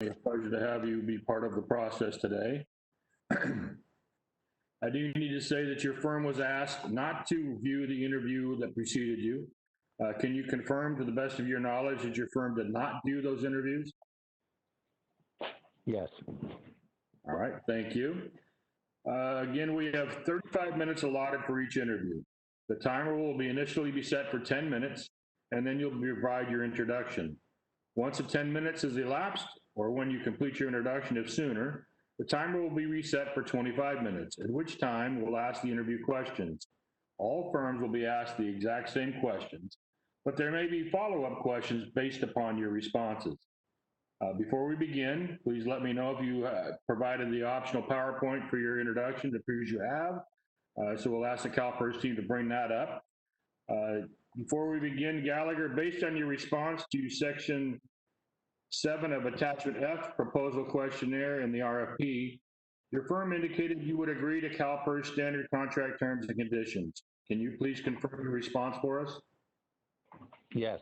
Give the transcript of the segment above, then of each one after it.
a pleasure to have you be part of the process today. I do need to say that your firm was asked not to view the interview that preceded you. Can you confirm to the best of your knowledge that your firm did not do those interviews? Yes. All right, thank you. Again, we have 35 minutes allotted for each interview. The timer will initially be set for 10 minutes, and then you'll provide your introduction. Once the 10 minutes has elapsed, or when you complete your introduction, if sooner, the timer will be reset for 25 minutes, at which time we'll ask the interview questions. All firms will be asked the exact same questions, but there may be follow-up questions based upon your responses. Before we begin, please let me know if you provided the optional PowerPoint for your introduction. It appears you have, so we'll ask the CalPERS team to bring that up. Before we begin, Gallagher, based on your response to Section 7 of Attachment F, Proposal Questionnaire in the RFP, your firm indicated you would agree to CalPERS standard contract terms and conditions. Can you please confirm your response for us? Yes.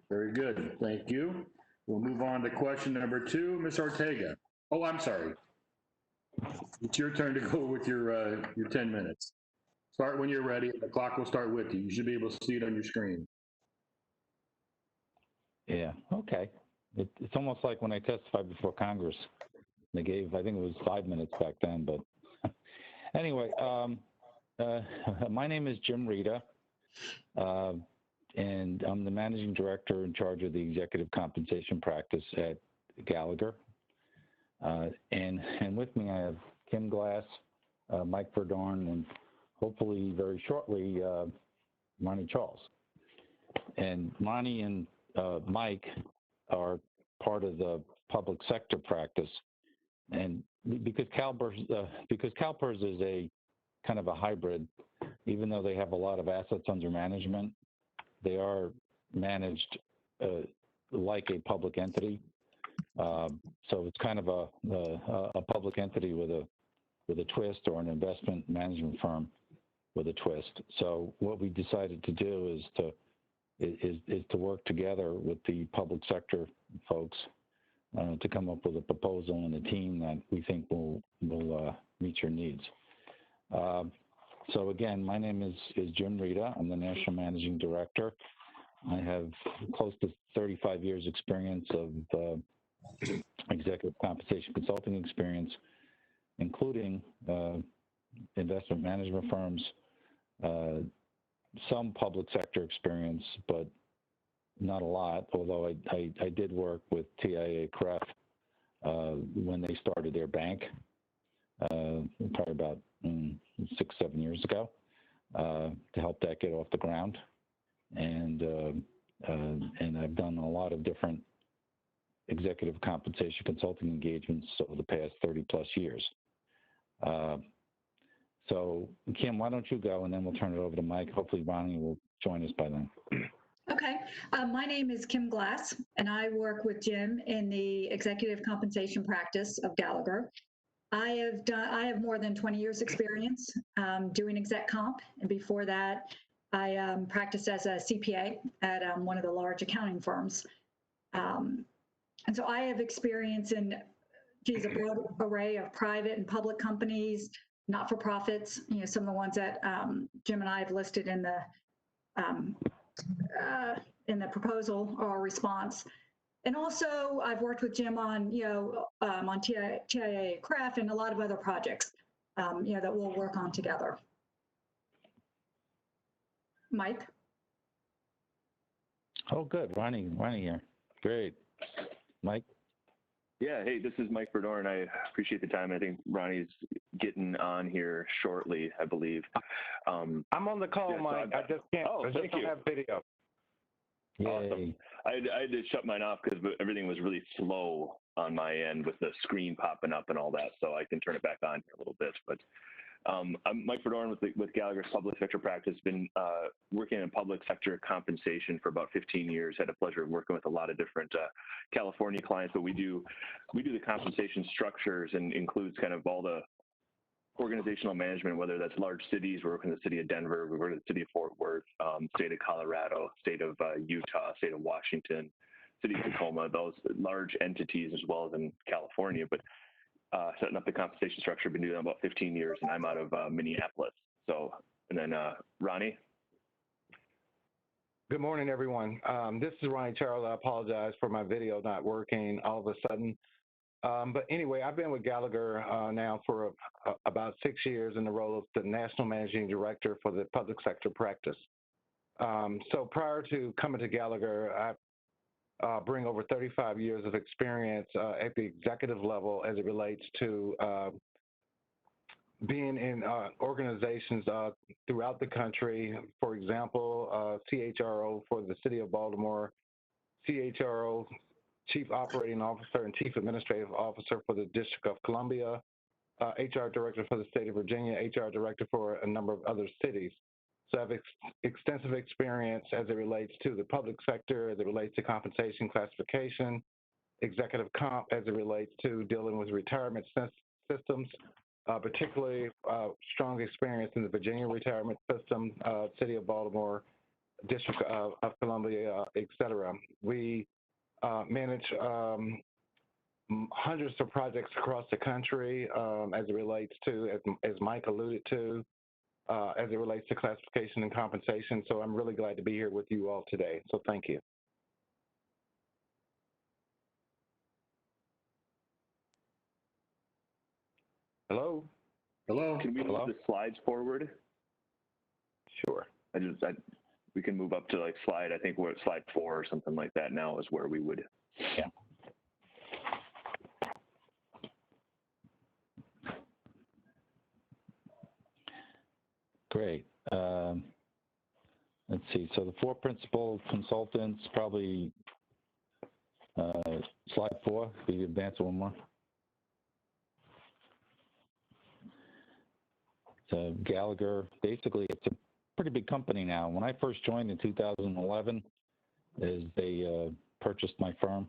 Very good, thank you. We'll move on to question number 2, Ms. Ortega. Oh, I'm sorry. It's your turn to go with your 10 minutes. Start when you're ready. The clock will start with you. You should be able to see it on your screen. Yeah, okay. It's almost like when I testified before Congress. They gave, I think it was 5 minutes back then, but anyway, my name is Jim Rita, and I'm the managing director in charge of the executive compensation practice at Gallagher. And with me, I have Kim Glass, Mike Verdorn, and hopefully very shortly, Ronnie Charles. And Ronnie and Mike are part of the public sector practice. And because CalPERS is a kind of a hybrid, even though they have a lot of assets under management, they are managed like a public entity. So it's kind of a public entity with a twist, or an investment management firm with a twist. So what we decided to do is to work together with the public sector folks to come up with a proposal and a team that we think will meet your needs. So again, my name is Jim Rita. I'm the National Managing Director. I have close to 35 years experience of executive compensation consulting experience, including investment management firms, some public sector experience, but not a lot, although I did work with TIAA-CREF when they started their bank, probably about 6-7 years ago, to help that get off the ground. And I've done a lot of different executive compensation consulting engagements over the past 30 plus years. So Kim, why don't you go, and then we'll turn it over to Mike. Hopefully Ronnie will join us by then. Okay, my name is Kim Glass, and I work with Jim in the executive compensation practice of Gallagher. I have more than 20 years experience doing exec comp, and before that, I practiced as a CPA at one of the large accounting firms. And so I have experience in, a broad array of private and public companies, not-for-profits, some of the ones that Jim and I have listed in the proposal or response. And also I've worked with Jim on, on TIAA-CREF and a lot of other projects, that we'll work on together. Mike? Oh, good. Ronnie here. Great. Mike? Yeah, hey, this is Mike Verdorn. I appreciate the time. I think Ronnie's getting on here shortly, I believe. I'm on the call, yeah, Mike. I just can't. Oh, thank you. Have video. Awesome. I had to shut mine off because everything was really slow on my end with the screen popping up and all that, so I can turn it back on here a little bit. But I'm Mike Verdorn with Gallagher's public sector practice. Been working in public sector compensation for about 15 years. Had the pleasure of working with a lot of different California clients, but we do the compensation structures and includes kind of all the organizational management, whether that's large cities. We work in the city of Denver, we work in the city of Fort Worth, state of Colorado, state of Utah, state of Washington, city of Tacoma, those large entities, as well as in California. But setting up the compensation structure, been doing that about 15 years, and I'm out of Minneapolis. So, and then Ronnie. Good morning, everyone. This is Ronnie Charles. I apologize for my video not working all of a sudden. But anyway, I've been with Gallagher now for about 6 years in the role of the National Managing Director for the public sector practice. So prior to coming to Gallagher, I bring over 35 years of experience at the executive level as it relates to being in organizations throughout the country. For example, CHRO for the City of Baltimore, CHRO, Chief Operating Officer and Chief Administrative Officer for the District of Columbia, HR Director for the State of Virginia, HR Director for a number of other cities. So I have extensive experience as it relates to the public sector, as it relates to compensation classification, executive comp, as it relates to dealing with retirement systems, particularly strong experience in the Virginia retirement system, City of Baltimore, District of Columbia, et cetera. We manage hundreds of projects across the country as it relates to, as Mike alluded to, as it relates to classification and compensation. So I'm really glad to be here with you all today. So thank you. Hello? Hello? Can we move the slides forward? Sure. We can move up to like slide, I think we're at slide 4 or something like that now is where we would. Yeah. Great. Let's see. So the 4 principal consultants, probably slide 4. Can you advance one more? So Gallagher, basically, it's a pretty big company now. When I first joined in 2011, they purchased my firm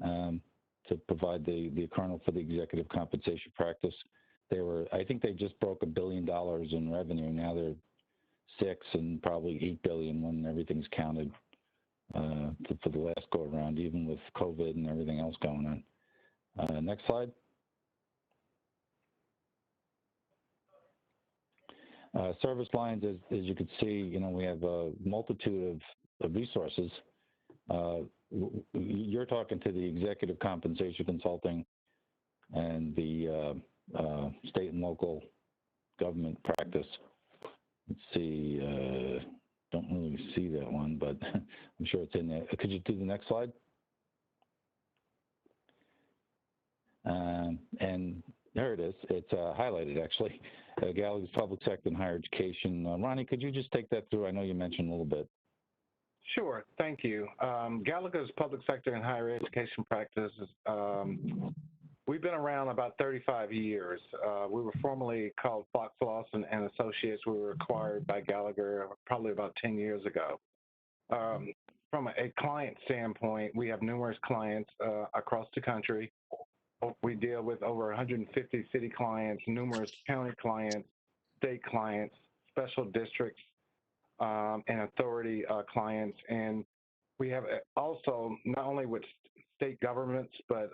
to provide the kernel for the executive compensation practice. I think they just broke $1 billion in revenue. Now they're 6 and probably 8 billion when everything's counted for the last go around, even with COVID and everything else going on. Next slide. Service lines, as you can see, we have a multitude of resources. You're talking to the executive compensation consulting and the state and local government practice. Let's see, don't really see that one, but I'm sure it's in there. Could you do the next slide? And there it is. It's highlighted, actually. Gallagher's public sector and higher education. Ronnie, could you just take that through? I know you mentioned a little bit. Sure, thank you. Gallagher's public sector and higher education practice, we've been around about 35 years. We were formerly called Fox Lawson and Associates. We were acquired by Gallagher probably about 10 years ago. From a client standpoint, we have numerous clients across the country. We deal with over 150 city clients, numerous county clients, state clients, special districts, and authority clients. And we have also not only with state governments, but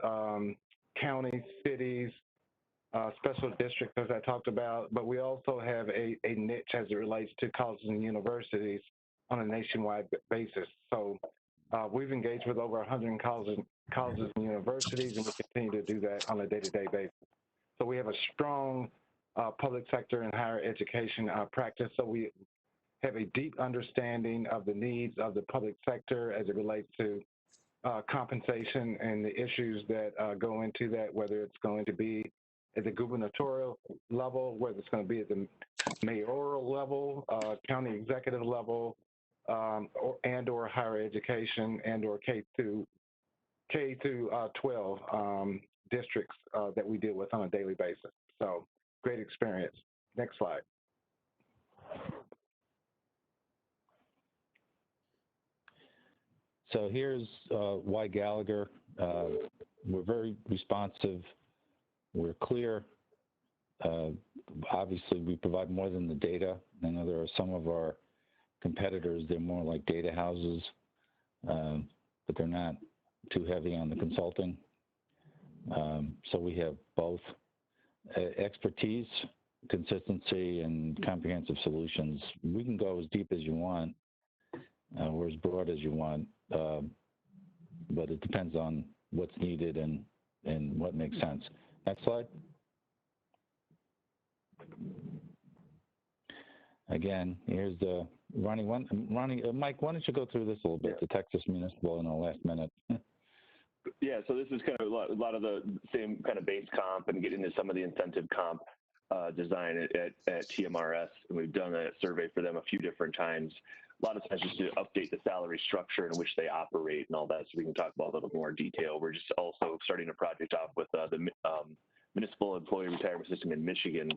counties, cities, special districts, as I talked about, but we also have a niche as it relates to colleges and universities on a nationwide basis. So we've engaged with over 100 colleges and universities, and we continue to do that on a day-to-day basis. So we have a strong public sector and higher education practice. So we have a deep understanding of the needs of the public sector as it relates to compensation and the issues that go into that, whether it's going to be at the gubernatorial level, whether it's going to be at the mayoral level, county executive level, or higher education and/or K through 12 districts that we deal with on a daily basis. So great experience. Next slide. So here's why Gallagher. We're very responsive. We're clear. Obviously, we provide more than the data. I know there are some of our competitors, they're more like data houses. but they're not too heavy on the consulting. So we have both expertise, consistency, and comprehensive solutions. We can go as deep as you want, or as broad as you want, but it depends on what's needed and what makes sense. Next slide. Again, here's the Mike, why don't you go through this a little bit, the Texas Municipal in the last minute. Yeah, so this is kind of a lot of the same kind of base comp and getting into some of the incentive comp design at TMRS. And we've done a survey for them a few different times. A lot of times just to update the salary structure in which they operate and all that, so we can talk about a little more detail. We're just also starting a project off with the Municipal Employee Retirement System in Michigan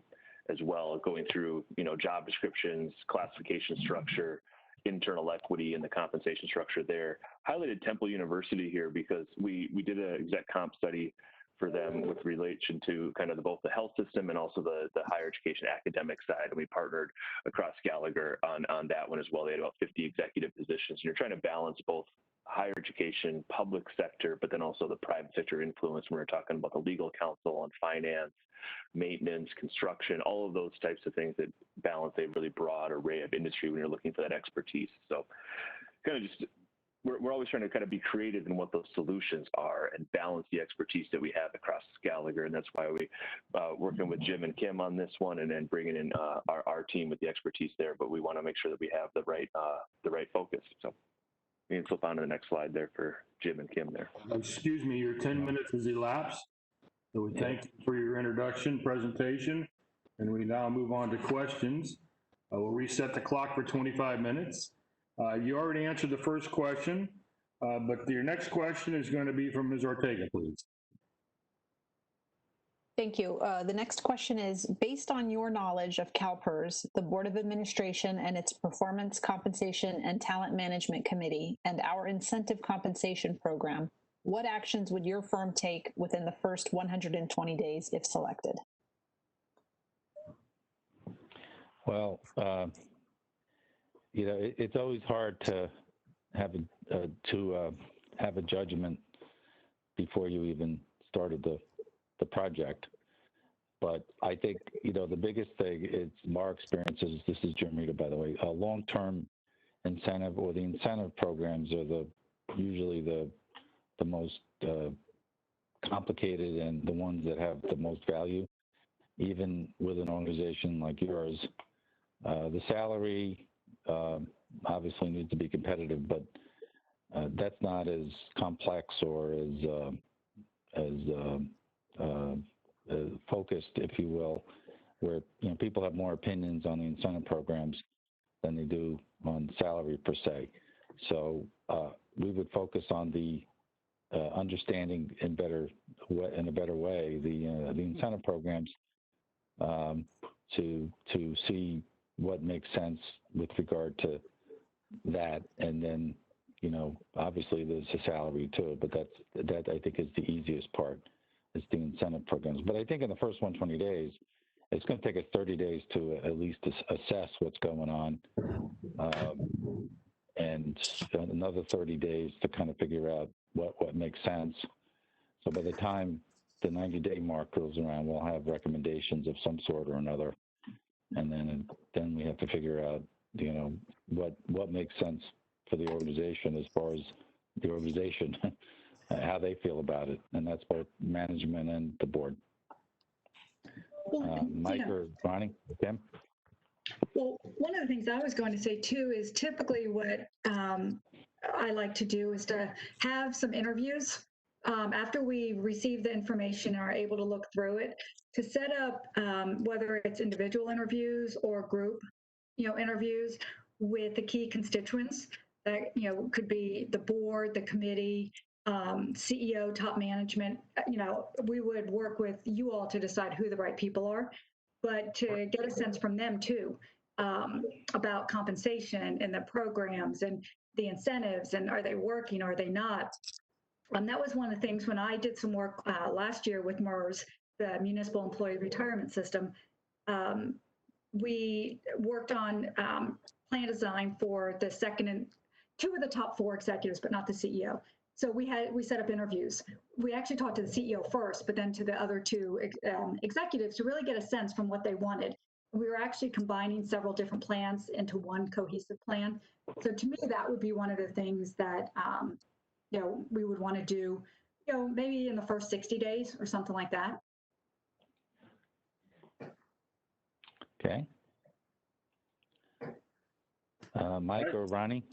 as well, going through, job descriptions, classification structure, internal equity, and the compensation structure there. Highlighted Temple University here because we did an exec comp study for them with relation to kind of both the health system and also the higher education academic side. And we partnered across Gallagher on that one as well. They had about 50 executive positions. And you're trying to balance both higher education, public sector, but then also the private sector influence when we're talking about the legal counsel and finance, maintenance, construction, all of those types of things that balance a really broad array of industry when you're looking for that expertise. So kind of just, we're always trying to kind of be creative in what those solutions are and balance the expertise that we have across Gallagher. And that's why we working with Jim and Kim on this one, and then bringing in our team with the expertise there. But we want to make sure that we have the right focus. So you can flip on to the next slide there for Jim and Kim there. Excuse me, your 10 minutes has elapsed. So we thank you for your introduction, presentation, and we now move on to questions. We'll reset the clock for 25 minutes. You already answered the first question, but your next question is going to be from Ms. Ortega, please. Thank you. The next question is, based on your knowledge of CalPERS, the Board of Administration and its Performance, Compensation, and Talent Management Committee, and our incentive compensation program, what actions would your firm take within the first 120 days if selected? Well, it's always hard to have a judgment before you even started the project. But I think, the biggest thing is, our experience is, this is Jim Rita, by the way, a long-term incentive, or the incentive programs are usually the most complicated and the ones that have the most value. Even with an organization like yours, the salary obviously needs to be competitive, but that's not as complex or as focused, if you will, where people have more opinions on the incentive programs than they do on salary per se. So we would focus on the understanding in a better way the incentive programs to see what makes sense with regard to that, and then obviously there's a salary too, but that I think is the easiest part, is the incentive programs. But I think in the first 120 days, it's going to take us 30 days to at least assess what's going on, and another 30 days to kind of figure out what makes sense. So by the time the 90-day mark goes around, we'll have recommendations of some sort or another, and then we have to figure out what makes sense for the organization, as far as the organization how they feel about it, and that's both management and the board. Mike or Ronnie, Tim? Well, one of the things I was going to say too is typically what I like to do is to have some interviews after we receive the information and are able to look through it, to set up whether it's individual interviews or group interviews with the key constituents that could be the board, the committee, CEO, top management. We would work with you all to decide who the right people are, but to get a sense from them too about compensation and the programs and the incentives, and are they working, are they not? That was one of the things when I did some work last year with MERS, the Municipal Employee Retirement System. We worked on plan design for the second and two of the top 4 executives, but not the CEO. So we set up interviews. We actually talked to the CEO first, but then to the other two executives to really get a sense from what they wanted. We were actually combining several different plans into one cohesive plan. So to me, that would be one of the things that we would want to do, maybe in the first 60 days or something like that. Okay. Mike or Ronnie?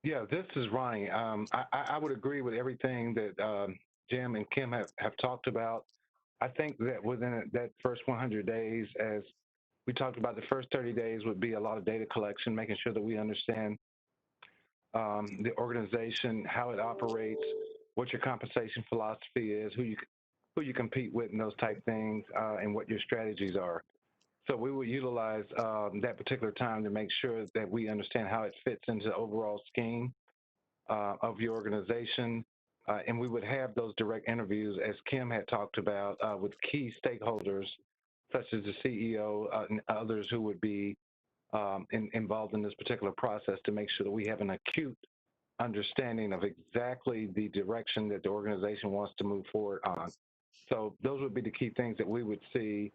Yeah, this is Ronnie. I would agree with everything that Jim and Kim have talked about. I think that within that first 100 days, as we talked about, the first 30 days would be a lot of data collection, making sure that we understand the organization, how it operates, what your compensation philosophy is, who you compete with, and those type things, and what your strategies are. So we will utilize that particular time to make sure that we understand how it fits into the overall scheme of your organization. And we would have those direct interviews, as Kim had talked about, with key stakeholders, such as the CEO and others who would be involved in this particular process, to make sure that we have an acute understanding of exactly the direction that the organization wants to move forward on. So those would be the key things that we would see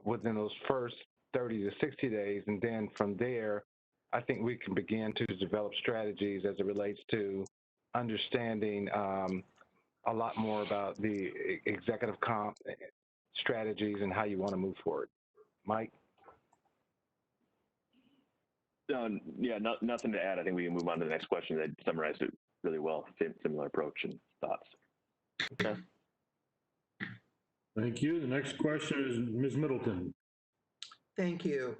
within those first 30 to 60 days. And then from there, I think we can begin to develop strategies as it relates to understanding a lot more about the executive comp strategies and how you want to move forward. Mike? Yeah, nothing to add. I think we can move on to the next question. That summarized it really well. Similar approach and thoughts. Okay. Thank you. The next question is Ms. Middleton. Thank you.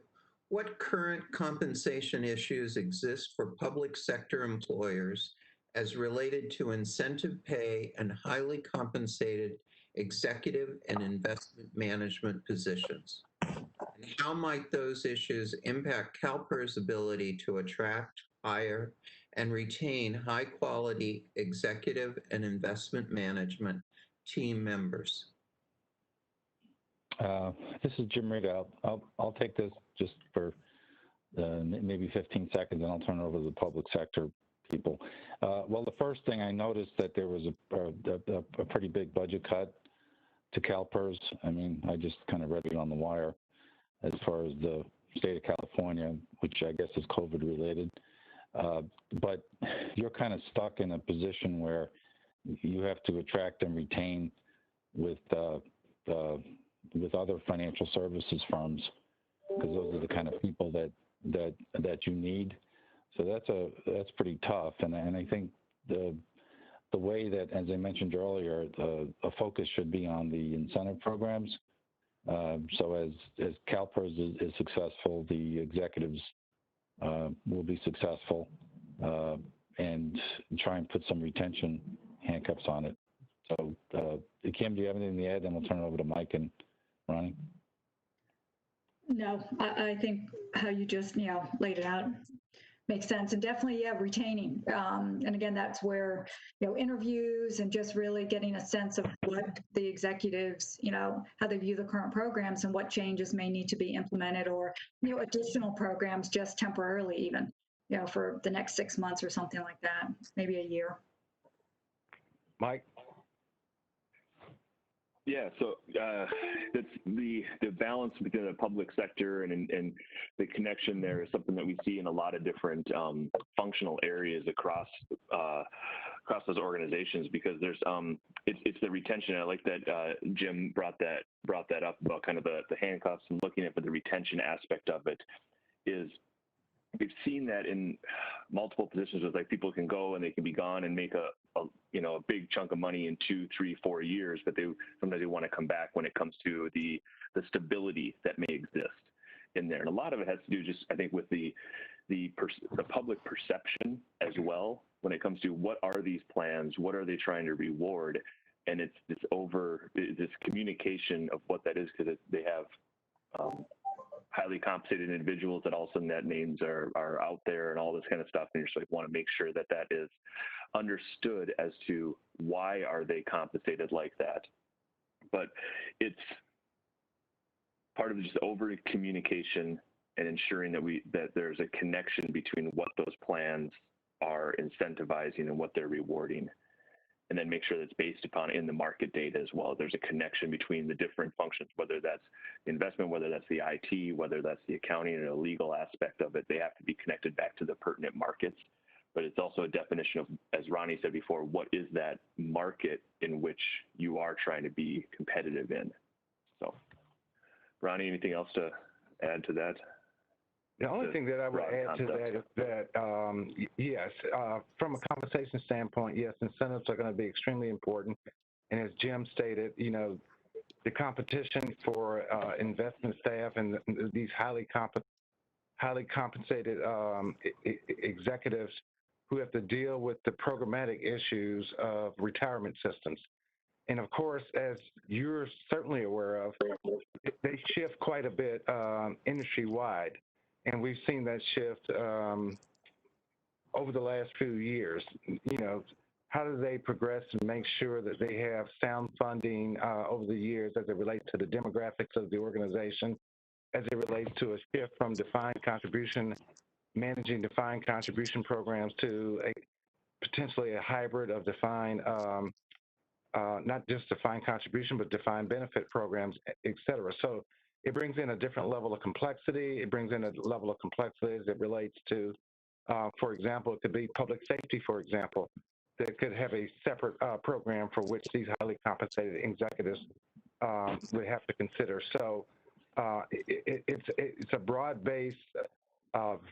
What current compensation issues exist for public sector employers as related to incentive pay and highly compensated executive and investment management positions? And how might those issues impact CalPERS' ability to attract, hire, and retain high-quality executive and investment management team members? This is Jim Riga. I'll take this just for maybe 15 seconds, and I'll turn it over to the public sector people. Well, the first thing I noticed that there was a pretty big budget cut to CalPERS. I mean, I just kind of read it on the wire as far as the state of California, which I guess is COVID related. But you're kind of stuck in a position where you have to attract and retain with other financial services firms, because those are the kind of people that you need. So that's pretty tough. And I think the way that, as I mentioned earlier, a focus should be on the incentive programs. So as CalPERS is successful, the executives will be successful, and try and put some retention handcuffs on it. So, Kim, do you have anything to add? Then we'll turn it over to Mike and Ronnie. No, I think how you just laid it out makes sense, and definitely retaining. And again, that's where interviews and just really getting a sense of what the executives how they view the current programs and what changes may need to be implemented, or additional programs just temporarily, even for the next 6 months or something like that, maybe a year. Mike? Yeah, so that's the balance between the public sector and the connection there is something that we see in a lot of different functional areas across those organizations, because there's it's the retention. I like that Jim brought that up about kind of the handcuffs, and looking at the retention aspect of it is, we've seen that in multiple positions with people can go and they can be gone and make a big chunk of money in 2, 3, 4 years, but sometimes they want to come back when it comes to the stability that may exist in there. And a lot of it has to do just, I think, with the public perception as well, when it comes to what are these plans, what are they trying to reward, and it's this communication of what that is, because they have highly compensated individuals that all of a sudden that names are out there and all this kind of stuff, and you just want to make sure that is understood as to why are they compensated like that. But it's part of just over communication and ensuring that there's a connection between what those plans are incentivizing and what they're rewarding. And then make sure that's based upon in the market data as well. There's a connection between the different functions, whether that's investment, whether that's the IT, whether that's the accounting and a legal aspect of it. They have to be connected back to the pertinent markets. But it's also a definition of, as Ronnie said before, what is that market in which you are trying to be competitive in? So, Ronnie, anything else to add to that? The only thing that I would add to that is that, yes, from a compensation standpoint, yes, incentives are going to be extremely important. And as Jim stated, you know, the competition for investment staff and these highly compensated executives who have to deal with the programmatic issues of retirement systems. And of course, as you're certainly aware of, they shift quite a bit industry-wide. And we've seen that shift over the last few years. You know, how do they progress and make sure that they have sound funding over the years as it relates to the demographics of the organization, as it relates to a shift from defined contribution, managing defined contribution programs to potentially a hybrid of defined, not just defined contribution, but defined benefit programs, et cetera. So it brings in a different level of complexity. It brings in a level of complexity as it relates to, for example, it could be public safety, for example, that could have a separate program for which these highly compensated executives would have to consider. So it's a broad-based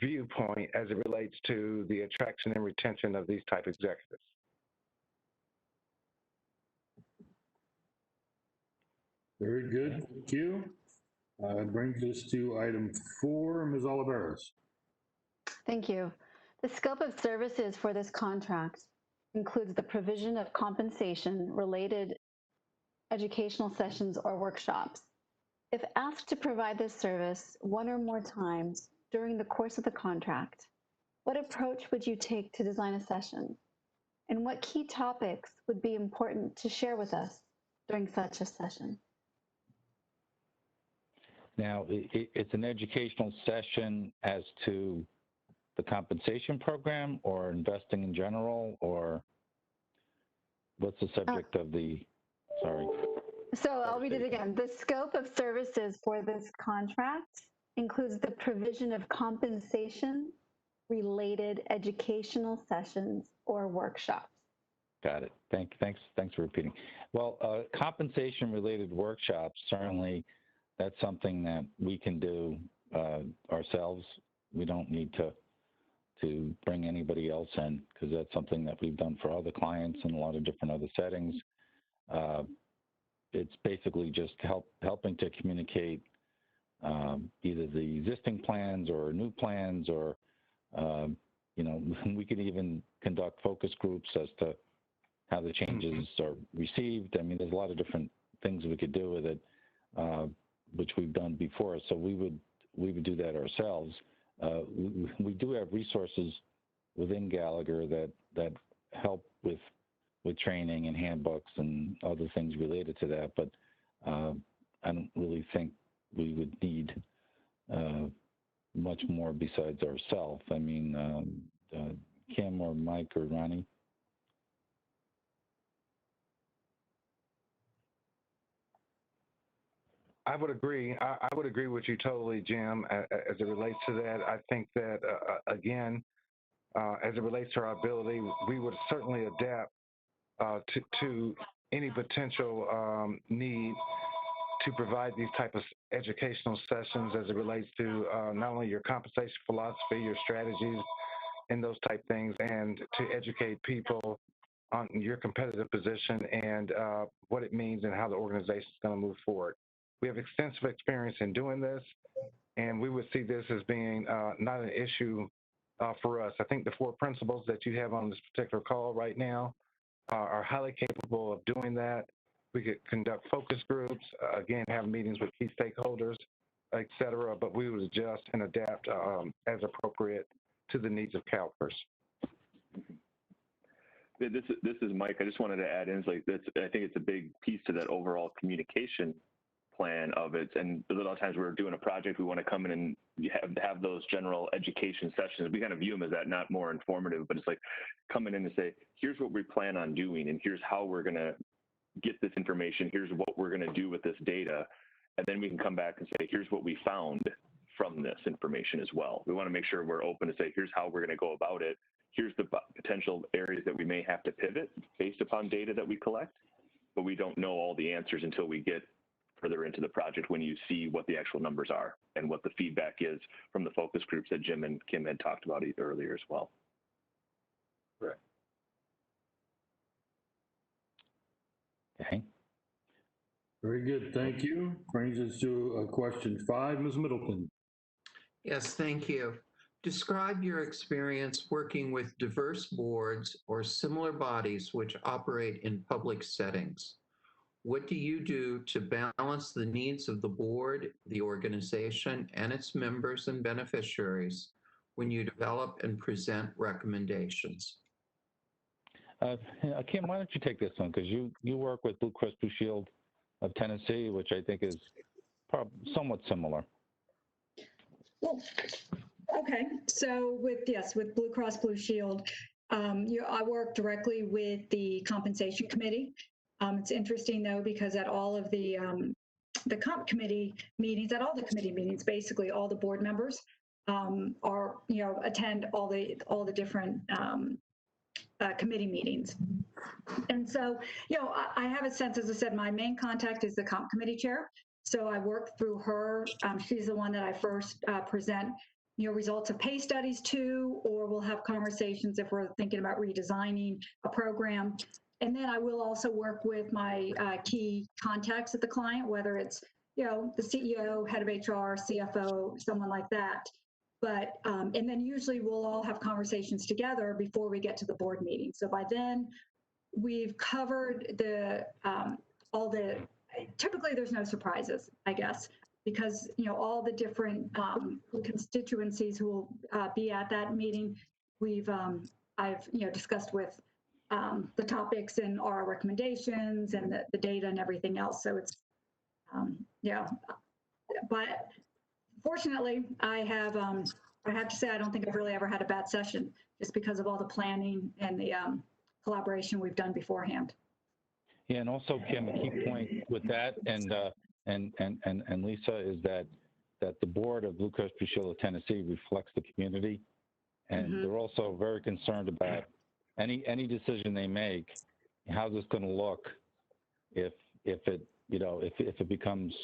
viewpoint as it relates to the attraction and retention of these type executives. Very good. Thank you. It brings us to item 4, Ms. Oliveros. Thank you. The scope of services for this contract includes the provision of compensation related educational sessions or workshops. If asked to provide this service one or more times during the course of the contract, what approach would you take to design a session? And what key topics would be important to share with us during such a session? Now, it's an educational session as to the compensation program or investing in general, or what's the subject of the, sorry. So I'll read it again. The scope of services for this contract includes the provision of compensation related educational sessions or workshops. Got it. Thanks for repeating. Well, compensation related workshops, certainly that's something that we can do ourselves. We don't need to bring anybody else in, because that's something that we've done for other clients in a lot of different other settings. It's basically just helping to communicate either the existing plans or new plans, or you know, we could even conduct focus groups as to how the changes are received. I mean, there's a lot of different things we could do with it, which we've done before. So we would do that ourselves. We do have resources within Gallagher that help with training and handbooks and other things related to that, but I don't really think we would need much more besides ourselves. I mean, Kim or Mike or Ronnie? I would agree. I would agree with you totally, Jim, as it relates to that. I think that, again, as it relates to our ability, we would certainly adapt to any potential need to provide these type of educational sessions as it relates to not only your compensation philosophy, your strategies, and those type things, and to educate people on your competitive position and what it means and how the organization is going to move forward. We have extensive experience in doing this, and we would see this as being not an issue for us. I think the 4 principles that you have on this particular call right now are highly capable of doing that. We could conduct focus groups, again, have meetings with key stakeholders, et cetera, but we would adjust and adapt as appropriate to the needs of CalPERS. This is Mike. I just wanted to add in, like, I think it's a big piece to that overall communication plan of it. And a lot of times we're doing a project, we want to come in and have those general education sessions. We kind of view them as that, not more informative, but it's like coming in and say, here's what we plan on doing, and here's how we're going to get this information. Here's what we're going to do with this data. And then we can come back and say, here's what we found from this information as well. We want to make sure we're open to say, here's how we're going to go about it. Here's the potential areas that we may have to pivot based upon data that we collect, but we don't know all the answers until we get further into the project, when you see what the actual numbers are and what the feedback is from the focus groups that Jim and Kim had talked about earlier as well. Right. Okay. Very good, thank you. Brings us to question 5, Ms. Middleton. Yes, thank you. Describe your experience working with diverse boards or similar bodies which operate in public settings. What do you do to balance the needs of the board, the organization, and its members and beneficiaries when you develop and present recommendations? Kim, why don't you take this one? Because you work with Blue Cross Blue Shield of Tennessee, which I think is somewhat similar. Well, okay. So with Blue Cross Blue Shield, I work directly with the compensation committee. It's interesting though, because at all of the comp committee meetings, basically all the board members attend all the different committee meetings. And so, I have a sense, as I said, my main contact is the comp committee chair. So I work through her. She's the one that I first present, results of pay studies to, or we'll have conversations if we're thinking about redesigning a program. And then I will also work with my key contacts at the client, whether it's, the CEO, head of HR, CFO, someone like that. But, and then usually we'll all have conversations together before we get to the board meeting. So by then we've covered typically there's no surprises, I guess, because, all the different constituencies who will be at that meeting, I've discussed with the topics and our recommendations and the data and everything else. So it's, but fortunately, I have to say, I don't think I've really ever had a bad session, just because of all the planning and the collaboration we've done beforehand. Yeah, and also, Kim, a key point with that and Lisa is that the board of Blue Cross Blue Shield of Tennessee reflects the community, and they're also very concerned about any decision they make. How's this going to look if it becomes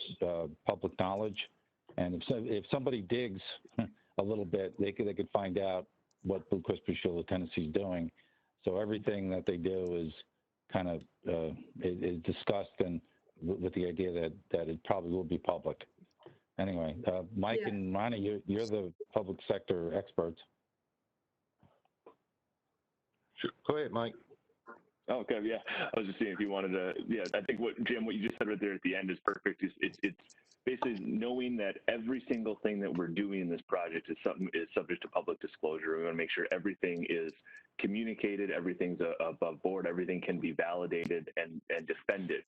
public knowledge, and if somebody digs a little bit, they could find out what Blue Cross Blue Shield of Tennessee is doing. So everything that they do is kind of is discussed, and with the idea that it probably will be public. Anyway, Mike and Ronnie, you're the public sector experts. Sure. Go ahead, Mike. Okay, yeah. I was just seeing if you wanted to. Yeah, I think what you just said right there at the end is perfect. It's basically knowing that every single thing that we're doing in this project is subject to public disclosure. We want to make sure everything is communicated, everything's above board, everything can be validated and defended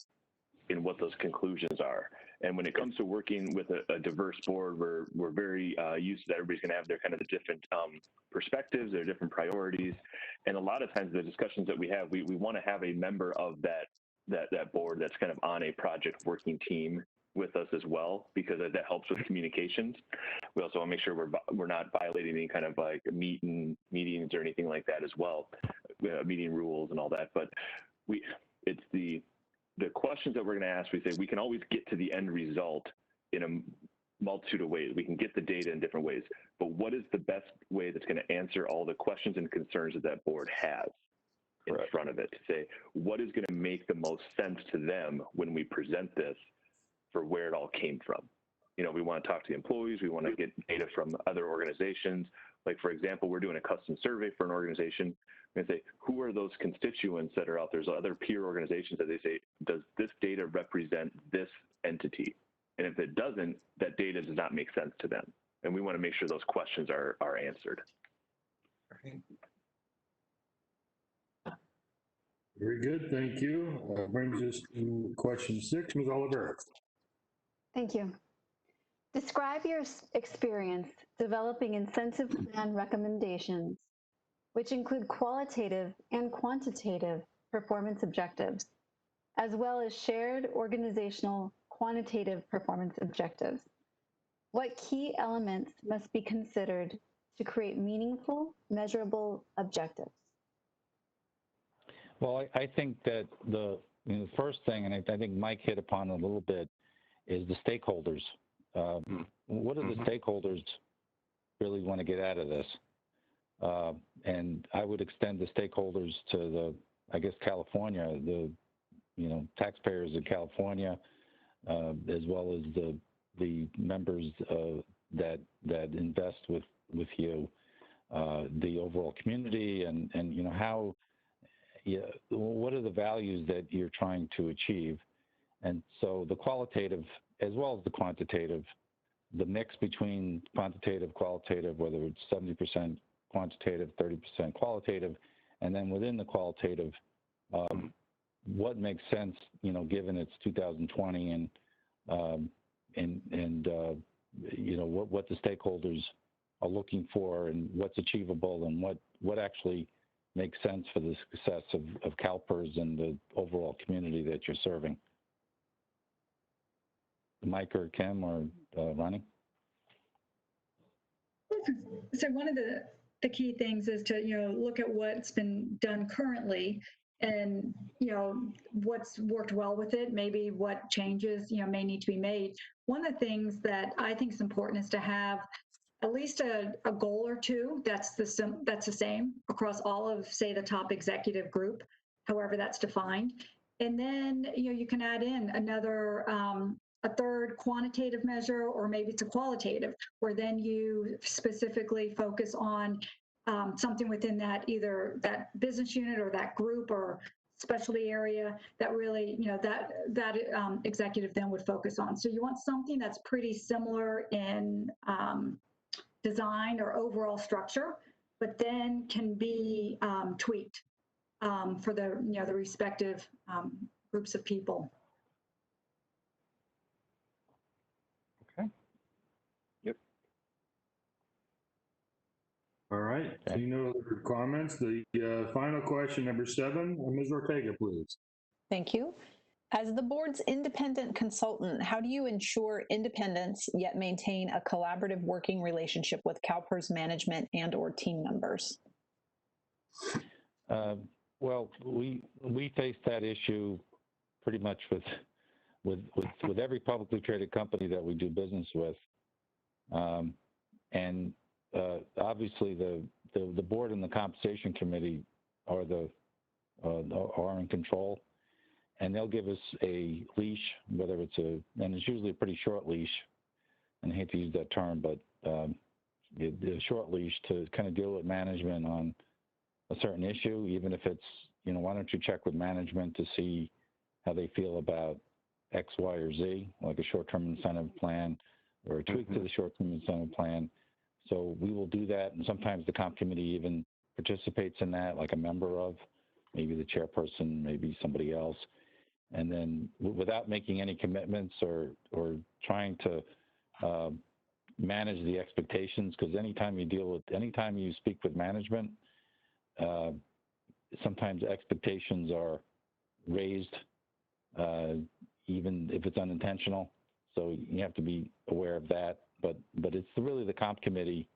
in what those conclusions are. And when it comes to working with a diverse board, we're very used to that. Everybody's going to have their kind of the different perspectives, their different priorities, and a lot of times the discussions that we have, we want to have a member of that board that's kind of on a project working team with us as well, because that helps with communications. We also want to make sure we're not violating any kind of like meetings or anything like that as well, meeting rules and all that. But it's the questions that we're going to ask. We say we can always get to the end result in a multitude of ways. We can get the data in different ways, but what is the best way that's going to answer all the questions and concerns that board has in front of it, to say what is going to make the most sense to them when we present this for where it all came from. We want to talk to the employees. We want to get data from other organizations. Like, for example, we're doing a custom survey for an organization. We're going to say, who are those constituents that are out there? There's other peer organizations that they say, does this data represent this entity? And if it doesn't, that data does not make sense to them. And we want to make sure those questions are answered. Very good, thank you. Brings us to question 6, Ms. Oliver. Thank you. Describe your experience developing incentive plan recommendations, which include qualitative and quantitative performance objectives, as well as shared organizational quantitative performance objectives. What key elements must be considered to create meaningful, measurable objectives? Well, I think that the first thing, and I think Mike hit upon it a little bit, is the stakeholders. What do the stakeholders really want to get out of this? And I would extend the stakeholders to the, I guess, California, the taxpayers in California, as well as the members that invest with you, the overall community, and how, what are the values that you're trying to achieve? And so the qualitative as well as the quantitative, the mix between quantitative, qualitative, whether it's 70% quantitative, 30% qualitative, and then within the qualitative, what makes sense, given it's 2020 and what the stakeholders are looking for and what's achievable and what actually makes sense for the success of CalPERS and the overall community that you're serving. Mike or Kim or Ronnie? So one of the key things is to, look at what's been done currently and, what's worked well with it, maybe what changes, may need to be made. One of the things that I think is important is to have at least a goal or two that's the same across all of, say, the top executive group, however that's defined. And then, you can add in another, a third quantitative measure, or maybe it's a qualitative, where then you specifically focus on something within that, either that business unit or that group or specialty area that really, that executive then would focus on. So you want something that's pretty similar in design or overall structure, but then can be tweaked for the, the respective groups of people. Okay. Yep. All right. Okay. Seeing no other comments, the final question, number 7, Ms. Ortega, please. Thank you. As the board's independent consultant, how do you ensure independence yet maintain a collaborative working relationship with CalPERS management and/or team members? Well, we face that issue pretty much with every publicly traded company that we do business with, and obviously the board and the compensation committee are in control. And they'll give us a leash, whether it's and it's usually a pretty short leash, and I hate to use that term, but the short leash to kind of deal with management on a certain issue, even if it's, why don't you check with management to see how they feel about X, Y, or Z, like a short-term incentive plan or a tweak to the short-term incentive plan. So we will do that, and sometimes the comp committee even participates in that, like a member of, maybe the chairperson, maybe somebody else. And then without making any commitments or trying to manage the expectations, because anytime you speak with management, sometimes expectations are raised, even if it's unintentional. So you have to be aware of that. But it's really the comp committee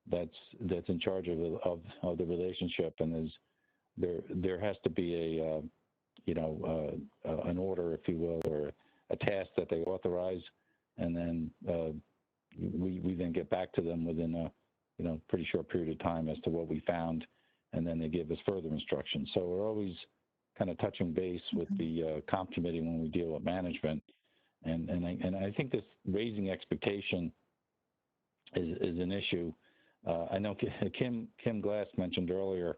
that's in charge of the relationship, and there has to be an order, if you will, or a task that they authorize, and then we then get back to them within a pretty short period of time as to what we found, and then they give us further instructions. So we're always kind of touching base with the comp committee when we deal with management, and I think this raising expectation is an issue. I know Kim Glass mentioned earlier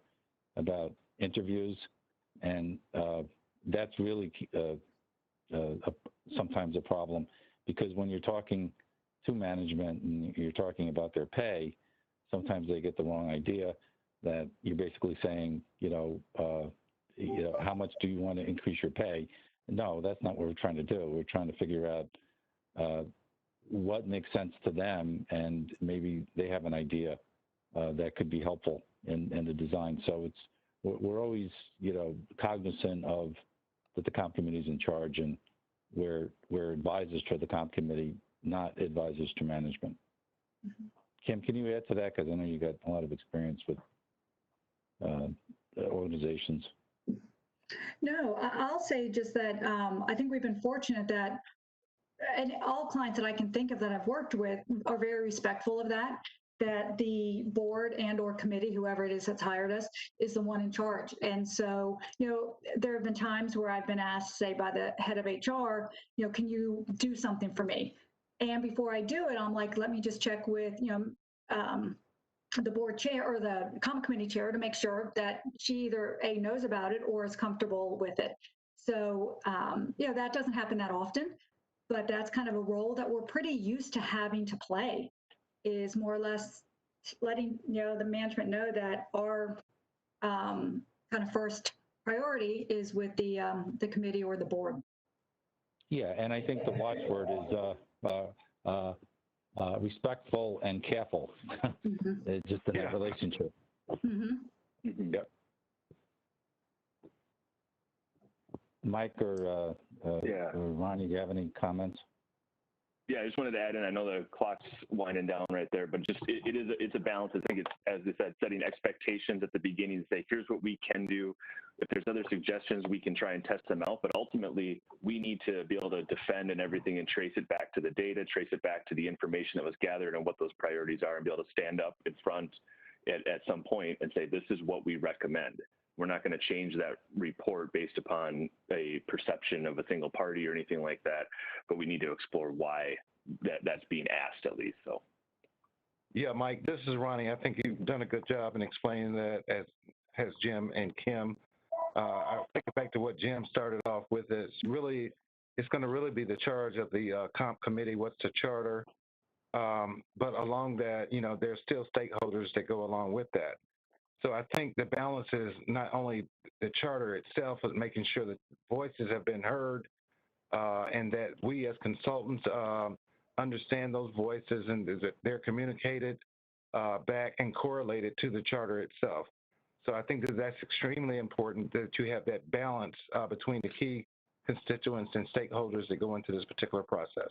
about interviews, and that's really sometimes a problem, because when you're talking to management and you're talking about their pay, sometimes they get the wrong idea that you're basically saying, how much do you want to increase your pay? No, that's not what we're trying to do. We're trying to figure out what makes sense to them, and maybe they have an idea that could be helpful in the design. So we're always, cognizant of that the comp committee is in charge, and we're advisors to the comp committee, not advisors to management. Mm-hmm. Kim, can you add to that? Because I know you got a lot of experience with organizations. No, I'll say just that I think we've been fortunate that, and all clients that I can think of that I've worked with are very respectful of that the board and or committee, whoever it is that's hired us, is the one in charge. And so, there have been times where I've been asked, say, by the head of HR, can you do something for me? And before I do it, I'm like, let me just check with, the board chair or the comp committee chair to make sure that she either A, knows about it or is comfortable with it. So, that doesn't happen that often, but that's kind of a role that we're pretty used to having to play, is more or less letting, the management know that our kind of first priority is with the committee or the board. Yeah, and I think the watchword is respectful and careful. Mm-hmm. It's just in that relationship. Mm-hmm. Yep. Mike or Ronnie, do you have any comments? Yeah, I just wanted to add in, I know the clock's winding down right there, but just it's a balance. I think it's, as I said, setting expectations at the beginning to say, here's what we can do. If there's other suggestions, we can try and test them out. But ultimately, we need to be able to defend and everything and trace it back to the data, trace it back to the information that was gathered and what those priorities are, and be able to stand up in front at some point and say, this is what we recommend. We're not going to change that report based upon a perception of a single party or anything like that, but we need to explore why that's being asked at least. So, yeah, Mike, this is Ronnie. I think you've done a good job in explaining that, as has Jim and Kim. I'll take it back to what Jim started off with. It's going to really be the charge of the comp committee. What's the charter? But along that, there's still stakeholders that go along with that. So I think the balance is not only the charter itself, but making sure that voices have been heard, and that we as consultants understand those voices, and that they're communicated back and correlated to the charter itself. So I think that that's extremely important, that you have that balance between the key constituents and stakeholders that go into this particular process.